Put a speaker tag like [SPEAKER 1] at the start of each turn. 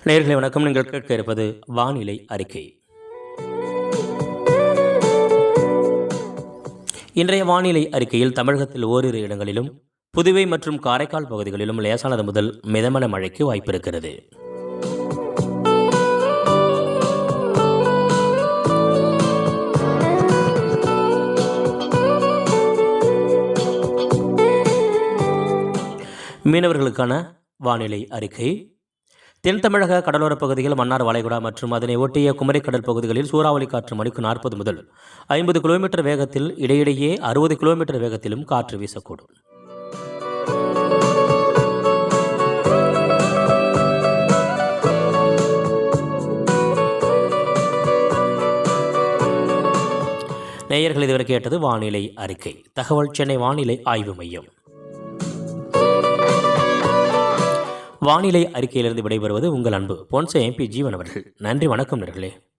[SPEAKER 1] நேயர்களே வணக்கம். நீங்கள் கேட்க இருப்பது வானிலை அறிக்கை. இன்றைய வானிலை அறிக்கையில் தமிழகத்தில் ஓரிரு இடங்களிலும், புதுவை மற்றும் காரைக்கால் பகுதிகளிலும் லேசானது முதல் மிதமான மழைக்கு வாய்ப்பிருக்கிறது. மீனவர்களுக்கான வானிலை அறிக்கை. தென் தமிழக கடலோரப் பகுதிகள், மன்னார் வளைகுடா மற்றும் அதனை ஒட்டிய குமரிக்கடல் பகுதிகளில் சூறாவளி காற்று மணிக்கு 40 முதல் 50 கிலோமீட்டர் வேகத்தில், இடையிடையே 60 கிலோமீட்டர் வேகத்திலும் காற்று வீசக்கூடும். நேயர்கள் இதுவரை கேட்டது வானிலை அறிக்கை. தகவல் சென்னை வானிலை ஆய்வு மையம். வானிலை அறிக்கையிலிருந்து விடைபெறுவது உங்கள் அன்பு பொன்சே MP ஜீவன் அவர்கள். நன்றி, வணக்கம் நேயர்களே.